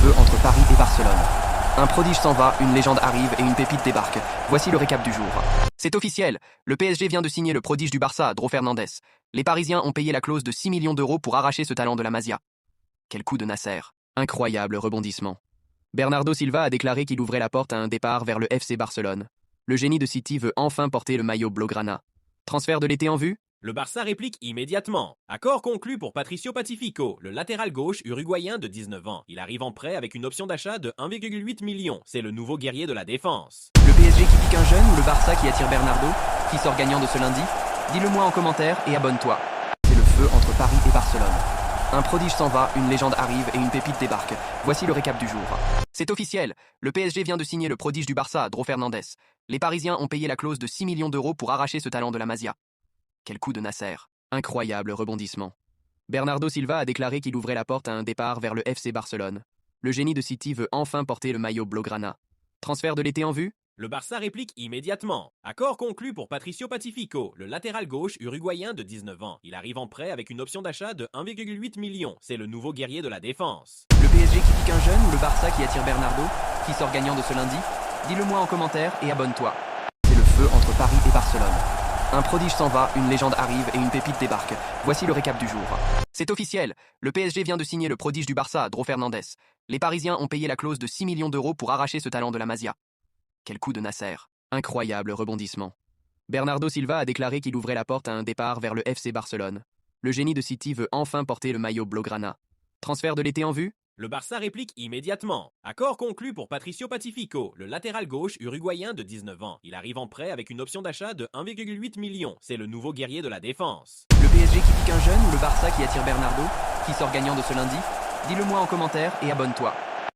feu entre Paris et Barcelone. Un prodige s'en va, une légende arrive et une pépite débarque. Voici le récap du jour. C'est officiel, le PSG vient de signer le prodige du Barça, Dro Fernandez. Les Parisiens ont payé la clause de 6 millions d'euros pour arracher ce talent de la Masia. Quel coup de Nasser. Incroyable rebondissement. Bernardo Silva a déclaré qu'il ouvrait la porte à un départ vers le FC Barcelone. Le génie de City veut enfin porter le maillot blaugrana. Transfert de l'été en vue? Le Barça réplique immédiatement. Accord conclu pour Patricio Pacifico, le latéral gauche uruguayen de 19 ans. Il arrive en prêt avec une option d'achat de 1,8 million. C'est le nouveau guerrier de la défense. Le PSG qui pique un jeune ou le Barça qui attire Bernardo? Qui sort gagnant de ce lundi? Dis-le moi en commentaire et abonne-toi. C'est le feu entre Paris et Barcelone. Un prodige s'en va, une légende arrive et une pépite débarque. Voici le récap du jour. C'est officiel, le PSG vient de signer le prodige du Barça, Dro Fernandez. Les Parisiens ont payé la clause de 6 millions d'euros pour arracher ce talent de la Masia. Quel coup de Nasser. Incroyable rebondissement. Bernardo Silva a déclaré qu'il ouvrait la porte à un départ vers le FC Barcelone. Le génie de City veut enfin porter le maillot blaugrana. Transfert de l'été en vue? Le Barça réplique immédiatement. Accord conclu pour Patricio Pacifico, le latéral gauche uruguayen de 19 ans. Il arrive en prêt avec une option d'achat de 1,8 million. C'est le nouveau guerrier de la défense. Le PSG qui pique un jeune ou le Barça qui attire Bernardo? Qui sort gagnant de ce lundi? Dis-le moi en commentaire et abonne-toi. C'est le feu entre Paris et Barcelone. Un prodige s'en va, une légende arrive et une pépite débarque. Voici le récap du jour. C'est officiel, le PSG vient de signer le prodige du Barça, Dro Fernandez. Les Parisiens ont payé la clause de 6 millions d'euros pour arracher ce talent de la Masia. Quel coup de Nasser. Incroyable rebondissement. Bernardo Silva a déclaré qu'il ouvrait la porte à un départ vers le FC Barcelone. Le génie de City veut enfin porter le maillot blaugrana. Transfert de l'été en vue? Le Barça réplique immédiatement. Accord conclu pour Patricio Pacifico, le latéral gauche uruguayen de 19 ans. Il arrive en prêt avec une option d'achat de 1,8 million. C'est le nouveau guerrier de la défense. Le PSG qui pique un jeune ou le Barça qui attire Bernardo? Qui sort gagnant de ce lundi? Dis-le moi en commentaire et abonne-toi.